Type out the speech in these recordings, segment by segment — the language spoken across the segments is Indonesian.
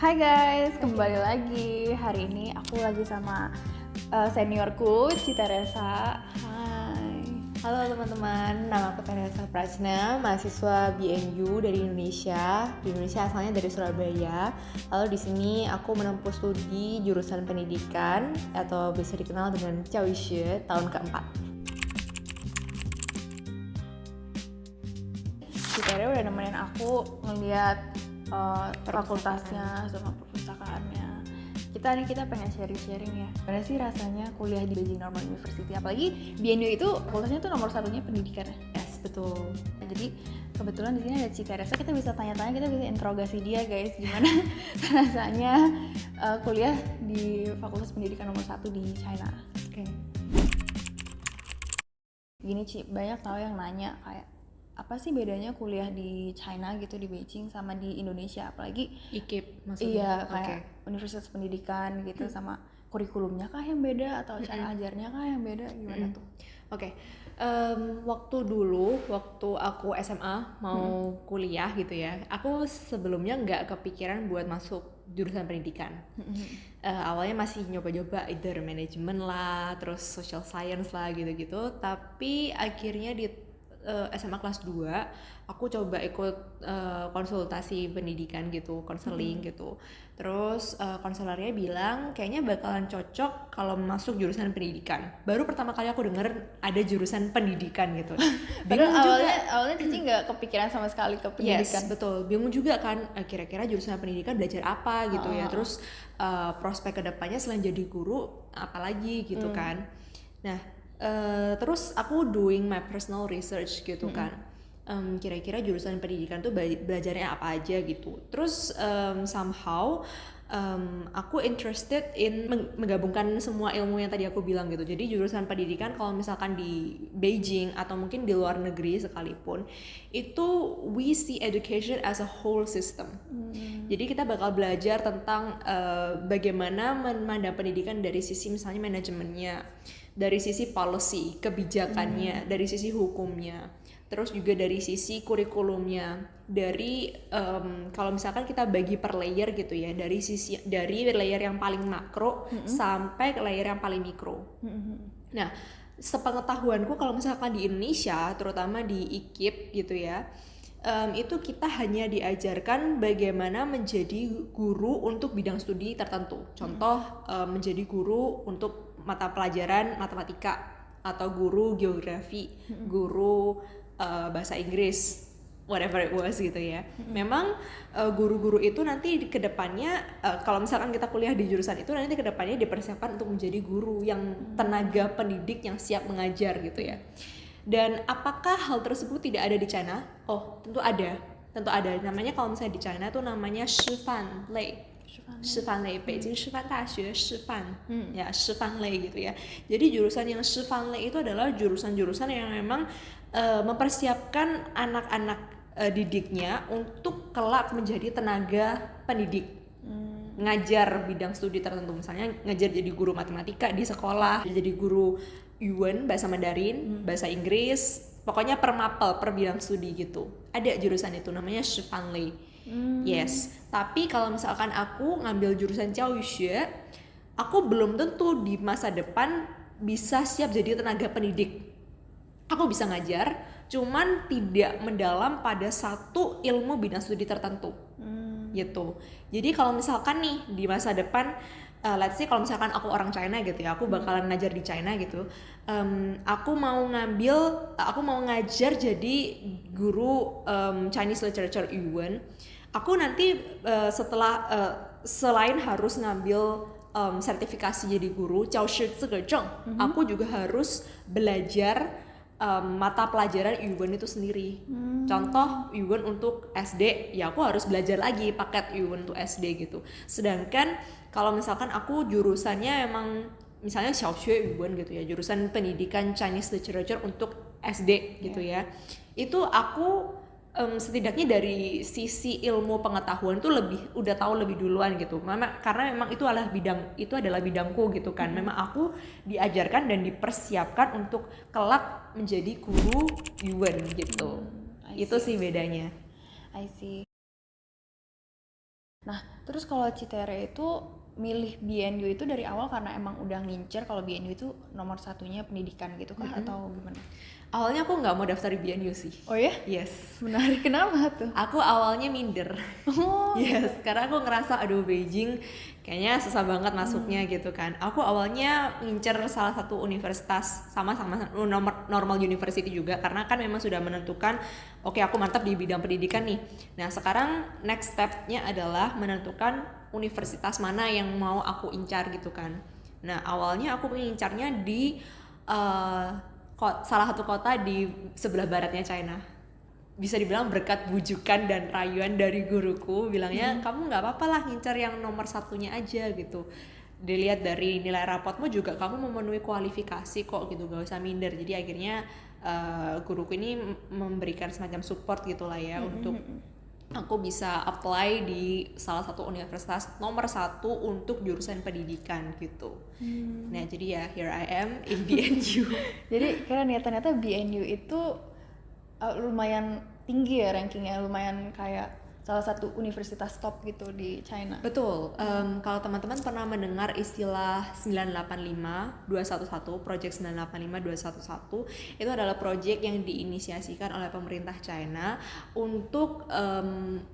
Hai guys, kembali lagi. Hari ini aku lagi sama seniorku, Cita Resa. Hai. Halo teman-teman, nama aku Teresa Prajna, mahasiswa BNU dari Indonesia. Di Indonesia asalnya dari Surabaya. Lalu di sini aku menempuh studi jurusan pendidikan atau bisa dikenal dengan Cawishe tahun keempat. Cita Resa udah nemenin aku ngeliat fakultasnya sama perpustakaannya. Kita pengen sharing ya. Gimana sih rasanya kuliah di Beijing Normal University? Apalagi BNU itu fakultasnya tuh nomor satunya pendidikan ya. Yes, betul. Jadi kebetulan di sini ada Cita Resa, kita bisa tanya-tanya, kita bisa interogasi dia guys, gimana rasanya kuliah di Fakultas Pendidikan nomor 1 di China. Oke. Gini Ci, banyak tau yang nanya kayak apa sih bedanya kuliah di China gitu, di Beijing sama di Indonesia, apalagi IKIP maksudnya? iya kayak Universitas Pendidikan gitu, sama kurikulumnya kah yang beda atau cara ajarnya kah yang beda, gimana tuh? Oke. Waktu aku SMA mau kuliah gitu ya, aku sebelumnya nggak kepikiran buat masuk jurusan pendidikan. Awalnya masih nyoba-nyoba either manajemen lah, terus social science lah gitu-gitu, tapi akhirnya di SMA kelas 2 aku coba ikut konsultasi pendidikan gitu, konseling gitu. Terus konselornya bilang kayaknya bakalan cocok kalau masuk jurusan pendidikan. Baru pertama kali aku denger ada jurusan pendidikan gitu. Padahal awalnya Cici nggak kepikiran sama sekali ke pendidikan. Yes, betul. Bingung juga kan, kira-kira jurusan pendidikan belajar apa gitu ya. Terus prospek kedepannya selain jadi guru, apalagi gitu kan. Nah, terus aku doing my personal research gitu kan. Kira-kira jurusan pendidikan tuh belajarnya apa aja gitu. Terus somehow aku interested in menggabungkan semua ilmu yang tadi aku bilang gitu. Jadi jurusan pendidikan kalau misalkan di Beijing atau mungkin di luar negeri sekalipun, itu we see education as a whole system. Jadi kita bakal belajar tentang bagaimana memandang pendidikan dari sisi misalnya manajemennya, dari sisi policy, kebijakannya, dari sisi hukumnya, terus juga dari sisi kurikulumnya, dari kalau misalkan kita bagi per layer gitu ya, dari layer yang paling makro sampai ke layer yang paling mikro. Nah, sepengetahuanku kalau misalkan di Indonesia, terutama di IKIP gitu ya, itu kita hanya diajarkan bagaimana menjadi guru untuk bidang studi tertentu. Contoh menjadi guru untuk mata pelajaran matematika, atau guru geografi, guru bahasa Inggris, whatever it was gitu ya. Memang guru-guru itu nanti ke depannya kalau misalkan kita kuliah di jurusan itu, nanti ke depannya dipersiapkan untuk menjadi guru yang tenaga pendidik yang siap mengajar gitu ya. Dan apakah hal tersebut tidak ada di China? Oh, tentu ada. Namanya kalau misalnya di China tuh namanya Shifan Lei. Shifan Lei, Beijing Shifan Daxue Shifan. Ya, Shifan Lei gitu ya. Jadi jurusan yang Shifan Lei itu adalah jurusan-jurusan yang memang mempersiapkan anak-anak didiknya untuk kelak menjadi tenaga pendidik. Ngajar bidang studi tertentu, misalnya ngajar jadi guru matematika di sekolah, jadi guru Yuan, bahasa Mandarin, bahasa Inggris, pokoknya per mapel, per bidang studi gitu. Ada jurusan itu namanya Shifan Lei. Yes, tapi kalau misalkan aku ngambil jurusan Cawishe, aku belum tentu di masa depan bisa siap jadi tenaga pendidik. Aku bisa ngajar, cuman tidak mendalam pada satu ilmu bidang studi tertentu. Gitu. Jadi kalau misalkan nih di masa depan, let's say kalau misalkan aku orang China gitu ya, aku bakalan ngajar di China gitu. Aku mau ngajar jadi guru Chinese Literature Yuan. Aku nanti setelah selain harus ngambil sertifikasi jadi guru Caoshi Zigezheng, aku juga harus belajar mata pelajaran Yuan itu sendiri. Contoh Yuan untuk SD, ya aku harus belajar lagi paket Yuan untuk SD gitu. Sedangkan kalau misalkan aku jurusannya emang misalnya Xiaoxue Yuan gitu ya, jurusan pendidikan Chinese Literature untuk SD gitu ya. Itu aku setidaknya dari sisi ilmu pengetahuan tuh udah tahu lebih duluan gitu. Karena memang itu adalah bidangku gitu kan. Memang aku diajarkan dan dipersiapkan untuk kelak menjadi guru Yuan gitu. Itu sih bedanya. I see. Nah, terus kalau Citere itu milih BNU itu dari awal karena emang udah ngincer kalau BNU itu nomor satunya pendidikan gitu kah atau gimana? Awalnya aku nggak mau daftar di BNU sih. Oh ya? Yes. Menarik, kenapa tuh? Aku awalnya minder. Oh, Yes, karena aku ngerasa aduh Beijing kayaknya susah banget masuknya gitu kan. Aku awalnya ngincer salah satu universitas sama-sama normal university juga karena kan memang sudah menentukan oke aku mantap di bidang pendidikan nih. Nah, sekarang next step-nya adalah menentukan universitas mana yang mau aku incar gitu kan. Nah, awalnya aku mengincarnya di salah satu kota di sebelah baratnya China. Bisa dibilang berkat bujukan dan rayuan dari guruku bilangnya kamu nggak apa-apa lah ngincar yang nomor satunya aja gitu, dilihat dari nilai rapotmu juga kamu memenuhi kualifikasi kok gitu, gak usah minder. Jadi akhirnya guruku ini memberikan semacam support gitulah ya untuk aku bisa apply di salah satu universitas nomor satu untuk jurusan pendidikan gitu. Nah jadi ya here I am in BNU. jadi keren ya, ternyata BNU itu lumayan tinggi ya rankingnya, lumayan kayak salah satu universitas top gitu di China. Betul. Kalau teman-teman pernah mendengar istilah 985-211, Project 985-211, itu adalah project yang diinisiasikan oleh pemerintah China untuk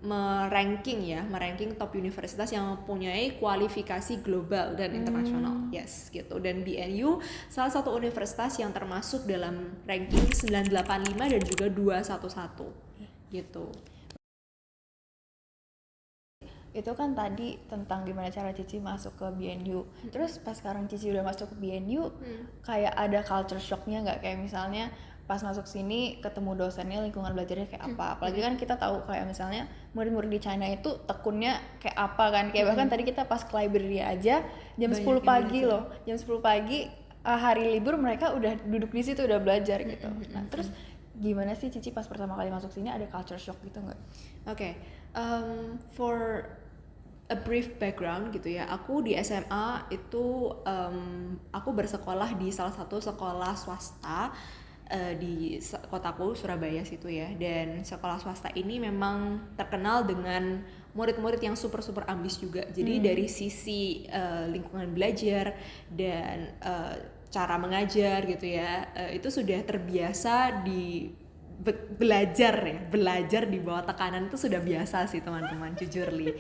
meranking top universitas yang mempunyai kualifikasi global dan internasional. Yes, gitu. Dan BNU salah satu universitas yang termasuk dalam ranking 985 dan juga 211 gitu. Itu kan tadi tentang gimana cara Cici masuk ke BNU. Terus pas sekarang Cici udah masuk ke BNU, kayak ada culture shocknya nggak? Kayak misalnya pas masuk sini ketemu dosennya, lingkungan belajarnya kayak apa? Apalagi kan kita tahu kayak misalnya murid-murid di China itu tekunnya kayak apa kan? Kayak bahkan tadi kita pas ke library aja jam Banyak 10 yang pagi belajar. loh. Jam 10 pagi hari libur mereka udah duduk di situ udah belajar gitu. Nah, terus gimana sih Cici pas pertama kali masuk sini, ada culture shock gitu nggak? Oke, for a brief background gitu ya, aku di SMA itu aku bersekolah di salah satu sekolah swasta di kotaku Surabaya situ ya, dan sekolah swasta ini memang terkenal dengan murid-murid yang super ambis juga. Jadi dari sisi lingkungan belajar dan cara mengajar gitu ya, itu sudah terbiasa di belajar di bawah tekanan itu sudah biasa sih teman-teman, jujur li.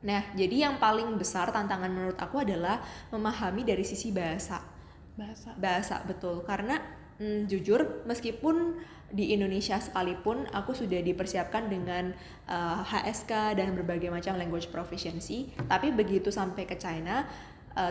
Nah jadi yang paling besar tantangan menurut aku adalah memahami dari sisi bahasa betul, karena jujur meskipun di Indonesia sekalipun aku sudah dipersiapkan dengan HSK dan berbagai macam language proficiency, tapi begitu sampai ke China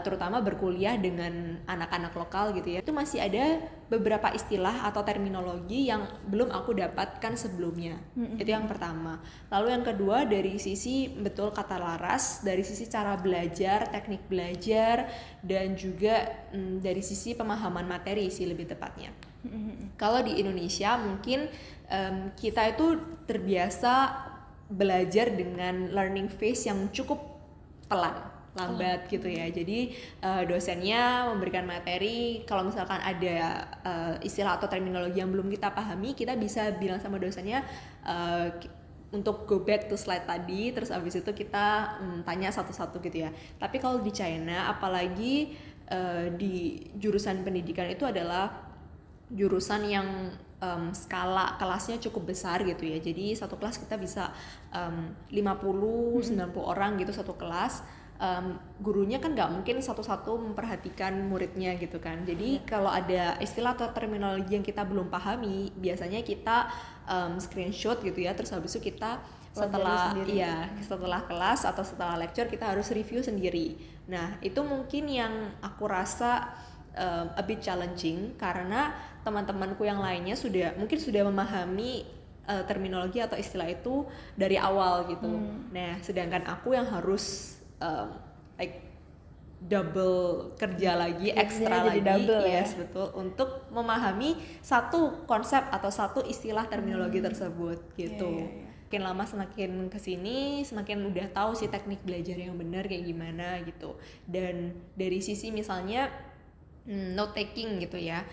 terutama berkuliah dengan anak-anak lokal gitu ya, itu masih ada beberapa istilah atau terminologi yang belum aku dapatkan sebelumnya. Itu yang pertama. Lalu yang kedua dari sisi betul kata laras, dari sisi cara belajar, teknik belajar, dan juga dari sisi pemahaman materi sih lebih tepatnya. Kalau di Indonesia mungkin kita itu terbiasa belajar dengan learning phase yang cukup lambat gitu ya. Jadi dosennya memberikan materi, kalau misalkan ada istilah atau terminologi yang belum kita pahami, kita bisa bilang sama dosennya untuk go back to slide tadi, terus abis itu kita tanya satu-satu gitu ya. Tapi kalau di China, apalagi di jurusan pendidikan itu adalah jurusan yang skala kelasnya cukup besar gitu ya. Jadi satu kelas kita bisa 50-90 orang gitu satu kelas. Gurunya kan nggak mungkin satu-satu memperhatikan muridnya gitu kan. Jadi kalau ada istilah atau terminologi yang kita belum pahami, biasanya kita screenshot gitu ya, terus habis itu kita setelah kelas atau setelah lecture kita harus review sendiri. Nah itu mungkin yang aku rasa a bit challenging, karena teman-temanku yang lainnya mungkin sudah memahami terminologi atau istilah itu dari awal gitu. Nah sedangkan aku yang harus double kerja lagi, ekstra lagi, yes ya? Betul, untuk memahami satu konsep atau satu istilah terminologi tersebut gitu. Makin lama semakin kesini semakin udah tahu sih teknik belajar yang benar kayak gimana gitu. Dan dari sisi misalnya note taking gitu ya,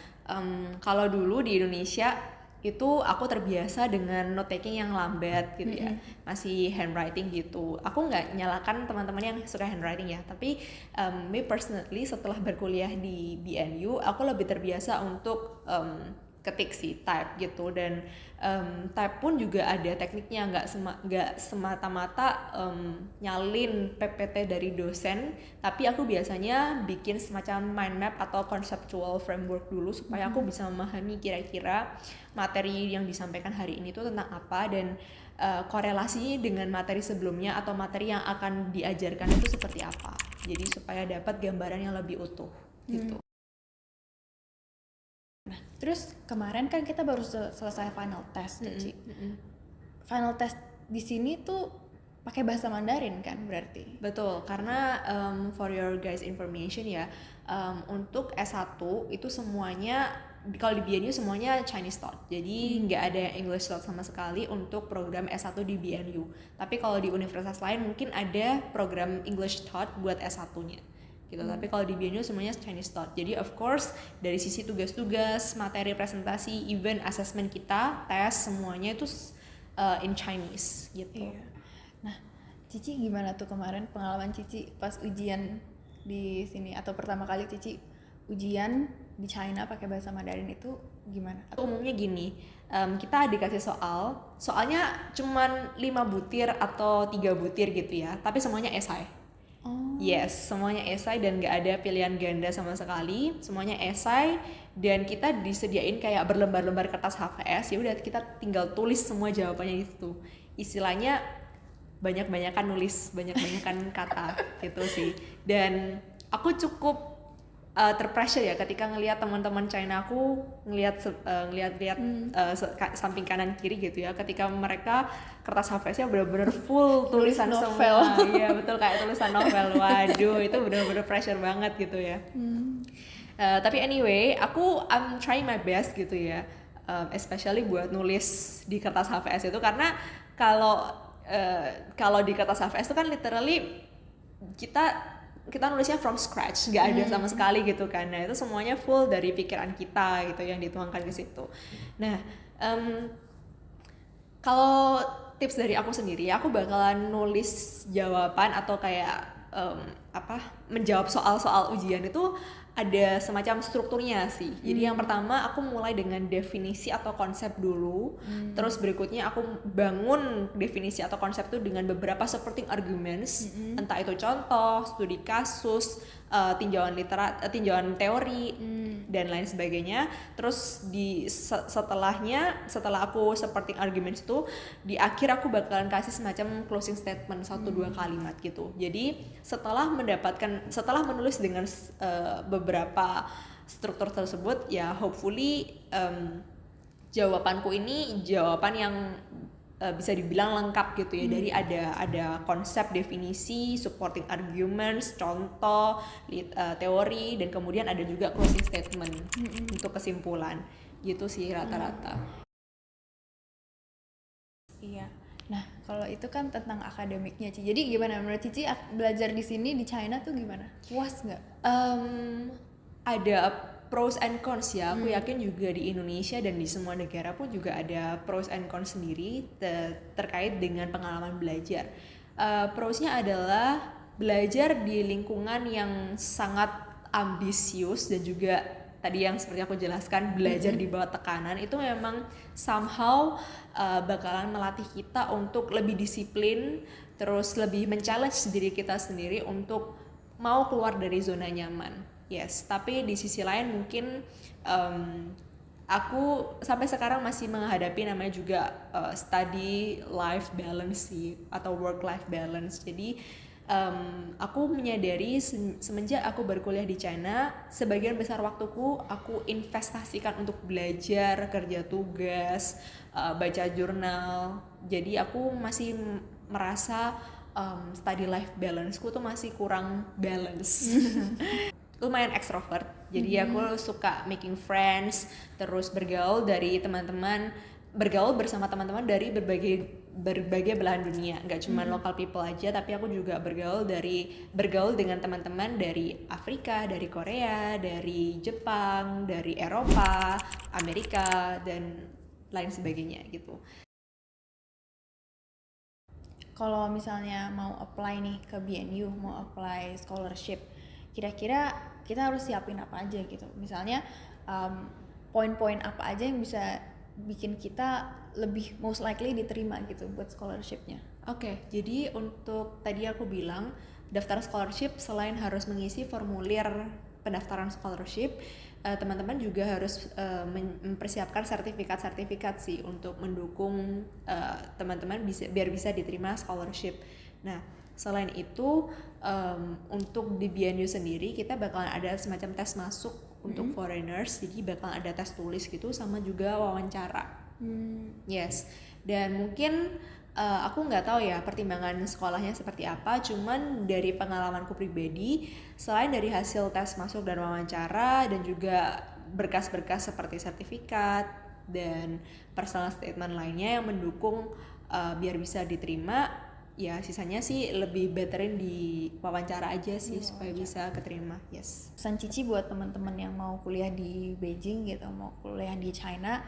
kalau dulu di Indonesia itu aku terbiasa dengan note taking yang lambat gitu ya, masih handwriting gitu. Aku nggak nyalakan teman-teman yang suka handwriting ya, tapi me personally setelah berkuliah di BNU aku lebih terbiasa untuk ketik sih, type gitu. Dan type pun juga ada tekniknya, nggak semata-mata nyalin PPT dari dosen, tapi aku biasanya bikin semacam mind map atau conceptual framework dulu supaya aku bisa memahami kira-kira materi yang disampaikan hari ini tuh tentang apa, dan korelasinya dengan materi sebelumnya atau materi yang akan diajarkan itu seperti apa, jadi supaya dapat gambaran yang lebih utuh gitu. Nah, terus kemarin kan kita baru selesai final test, Ci. Final test di sini tuh pakai bahasa Mandarin kan berarti? Betul, karena for your guys information ya, untuk S1 itu semuanya, kalau di BNU semuanya Chinese taught, jadi nggak ada English taught sama sekali untuk program S1 di BNU. Tapi kalau di universitas lain mungkin ada program English taught buat S1-nya gitu. Tapi kalau di BNU semuanya Chinese taught. Jadi of course dari sisi tugas-tugas, materi presentasi, even assessment kita, tes, semuanya itu in Chinese gitu. Iya. Nah, Cici gimana tuh kemarin pengalaman Cici pas ujian di sini, atau pertama kali Cici ujian di China pakai bahasa Mandarin itu gimana? Umumnya gini, kita dikasih soalnya cuman 5 butir atau 3 butir gitu ya, tapi semuanya esai. Yes, semuanya esai dan nggak ada pilihan ganda sama sekali, semuanya esai, dan kita disediain kayak berlembar-lembar kertas HVS, ya udah kita tinggal tulis semua jawabannya itu. Istilahnya banyak-banyakan nulis, banyak-banyakan kata gitu sih. Dan aku cukup terpressure ya ketika ngelihat teman-teman China aku ngelihat samping kanan kiri gitu ya, ketika mereka kertas HVS-nya benar-benar full tulisan novel. semua. Iya betul, kayak tulisan novel. Waduh, itu benar-benar pressure banget gitu ya. Tapi anyway, I'm trying my best gitu ya, especially buat nulis di kertas HVS itu, karena kalau di kertas HVS itu kan literally kita nulisnya from scratch, nggak ada sama sekali gitu kan. Nah itu semuanya full dari pikiran kita gitu yang dituangkan ke situ. Nah kalau tips dari aku sendiri, aku bakalan nulis jawaban atau kayak menjawab soal-soal ujian itu ada semacam strukturnya sih. Jadi yang pertama aku mulai dengan definisi atau konsep dulu. Terus berikutnya aku bangun definisi atau konsep itu dengan beberapa supporting arguments, entah itu contoh, studi kasus, tinjauan teori dan lain sebagainya. Terus setelah aku supporting arguments itu, di akhir aku bakalan kasih semacam closing statement 1-2 kalimat gitu. Jadi setelah menulis dengan beberapa struktur tersebut ya, hopefully jawabanku ini jawaban yang bisa dibilang lengkap gitu ya. Dari ada konsep, definisi, supporting arguments, contoh, teori, dan kemudian ada juga closing statement untuk kesimpulan gitu sih rata-rata. Iya. Nah, kalau itu kan tentang akademiknya, Ci. Jadi gimana menurut Cici belajar di sini di China tuh gimana? Puas nggak? Ada pros and cons ya. Aku yakin juga di Indonesia dan di semua negara pun juga ada pros and cons sendiri terkait dengan pengalaman belajar. Prosnya adalah belajar di lingkungan yang sangat ambisius, dan juga tadi yang seperti aku jelaskan, belajar di bawah tekanan itu memang somehow bakalan melatih kita untuk lebih disiplin, terus lebih men-challenge diri kita sendiri untuk mau keluar dari zona nyaman. Yes, tapi di sisi lain mungkin aku sampai sekarang masih menghadapi namanya juga study life balance sih, atau work life balance. Jadi aku menyadari semenjak aku berkuliah di China, sebagian besar waktuku aku investasikan untuk belajar, kerja tugas, baca jurnal. Jadi aku masih merasa study life balance-ku tuh masih kurang balance. Lumayan extrovert, jadi aku suka making friends, terus bergaul bersama teman-teman dari berbagai belahan dunia, nggak cuma local people aja, tapi aku juga bergaul dengan teman-teman dari Afrika, dari Korea, dari Jepang, dari Eropa, Amerika, dan lain sebagainya gitu. Kalau misalnya mau apply nih ke BNU, mau apply scholarship, kira-kira kita harus siapin apa aja gitu? Misalnya poin-poin apa aja yang bisa bikin kita lebih most likely diterima gitu buat scholarshipnya? Oke, jadi untuk tadi aku bilang daftar scholarship selain harus mengisi formulir pendaftaran scholarship, teman-teman juga harus mempersiapkan sertifikat-sertifikat sih untuk mendukung teman-teman biar bisa diterima scholarship. Nah, selain itu untuk di BNU sendiri kita bakalan ada semacam tes masuk untuk foreigners, jadi bakalan ada tes tulis gitu sama juga wawancara. Yes, dan mungkin aku nggak tahu ya pertimbangan sekolahnya seperti apa, cuman dari pengalamanku pribadi, selain dari hasil tes masuk dan wawancara dan juga berkas-berkas seperti sertifikat dan personal statement lainnya yang mendukung biar bisa diterima, ya sisanya sih lebih betterin di wawancara aja sih supaya bisa keterima. Yes. Pesan Cici buat teman-teman yang mau kuliah di Beijing gitu, mau kuliah di China,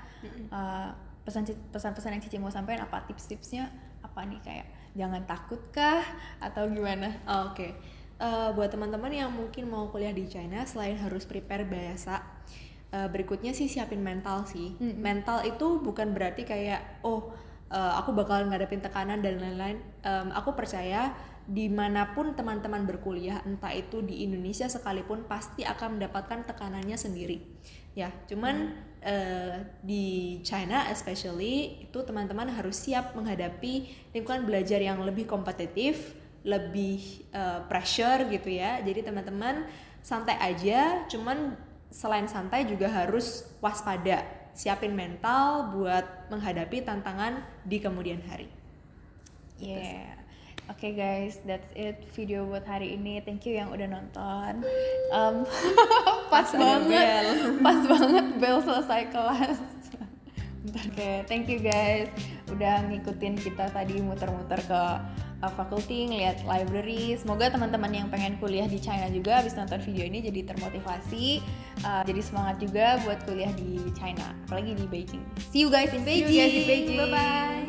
pesan-pesan yang Cici mau sampaikan apa, tips-tipsnya apa nih, kayak jangan takut kah atau gimana? Oke. Buat teman-teman yang mungkin mau kuliah di China, selain harus prepare bahasa, berikutnya sih siapin mental sih. Mental itu bukan berarti kayak aku bakal ngadepin tekanan dan lain-lain. Aku percaya dimanapun teman-teman berkuliah, entah itu di Indonesia sekalipun, pasti akan mendapatkan tekanannya sendiri. Ya, cuman di China especially itu teman-teman harus siap menghadapi lingkungan belajar yang lebih kompetitif, lebih pressure gitu ya. Jadi teman-teman santai aja, cuman selain santai juga harus waspada, siapin mental buat menghadapi tantangan di kemudian hari. Yeah. Oke guys, that's it video buat hari ini. Thank you yang udah nonton. Pas banget bel selesai kelas. Oke, thank you guys udah ngikutin kita tadi muter-muter ke faculty, ngeliat library. Semoga teman-teman yang pengen kuliah di China juga habis nonton video ini jadi termotivasi, jadi semangat juga buat kuliah di China, apalagi di Beijing. See you guys in Beijing. Bye bye.